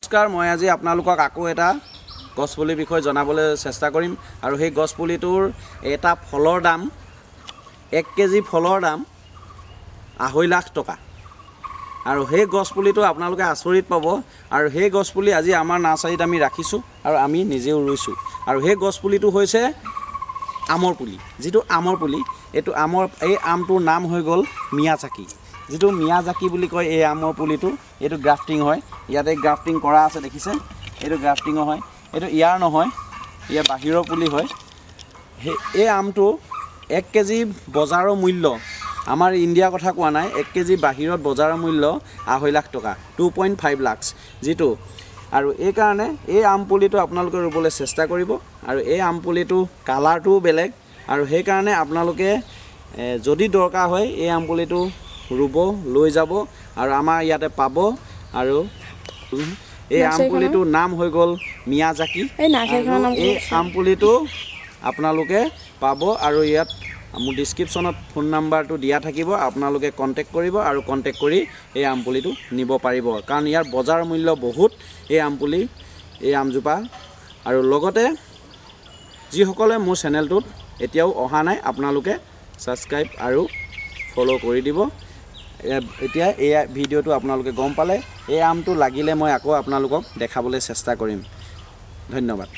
নমস্কাৰ, মই আজি আপোনালোকক আকৌ এটা গছপুলিৰ বিষয়ে জনাবলৈ চেষ্টা কৰিম। আৰু সেই গছপুলিটোৰ এটা ফলৰ দাম 1 কেজি ফলৰ দাম 2.5 লাখ টকা। আৰু সেই গছপুলিটো আপোনালোকে আচৰিত পাব। আৰু সেই গছপুলি আজি আমাৰ নাৰ্চাৰীত আমি ৰাখিছোঁ আৰু আমি নিজেও ৰুইছোঁ। আৰু সেই গছপুলিটো হৈছে আমৰ পুলি। যিটো আমৰ পুলি, এই আমটোৰ নাম হৈ গ'ল মিয়াজাকি। যিটো মিয়াজাকি বুলি কয় এই আমৰ পুলিটো, এইটো গ্ৰাফটিং হয়। ইয়াতে গ্ৰাফটিং কৰা আছে, দেখিছে? এইটো গ্ৰাফটিঙৰ হয়, এইটো ইয়াৰ নহয়, ইয়াৰ বাহিৰৰ পুলি হয়। এই আমটো 1 কেজি বজাৰৰ মূল্য, আমাৰ ইণ্ডিয়াৰ কথা কোৱা নাই, 1 কেজি বাহিৰত বজাৰৰ মূল্য 2.5 লাখ টকা, 2.5 লাখ যিটো। আৰু এইকাৰণে এই আম পুলিটো আপোনালোকে ৰুবলৈ চেষ্টা কৰিব। আৰু এই আম পুলিটো কালাৰটোও বেলেগ। আৰু সেইকাৰণে আপোনালোকে যদি দৰকাৰ হয় এই আম পুলিটো ৰুব, লৈ যাব আৰু আমাৰ ইয়াতে পাব। আৰু এই আম পুলিটোৰ নাম হৈ গ'ল মিয়াজাকি। এই আম পুলিটো আপোনালোকে পাব। আৰু ইয়াত মোৰ ডিছক্ৰিপশ্যনত ফোন নাম্বাৰটো দিয়া থাকিব, আপোনালোকে কণ্টেক্ট কৰিব আৰু কণ্টেক্ট কৰি এই আম পুলিটো নিব পাৰিব। কাৰণ ইয়াৰ বজাৰ মূল্য বহুত এই আম পুলি, এই আমজোপা। আৰু লগতে যিসকলে মোৰ চেনেলটোত এতিয়াও অহা নাই, আপোনালোকে ছাবস্ক্ৰাইব আৰু ফ'ল' কৰি দিব। এতিয়া এই ভিডিঅ'টো আপোনালোকে গম পালে। এই আমটো লাগিলে মই আকৌ আপোনালোকক দেখাবলৈ চেষ্টা কৰিম। ধন্যবাদ।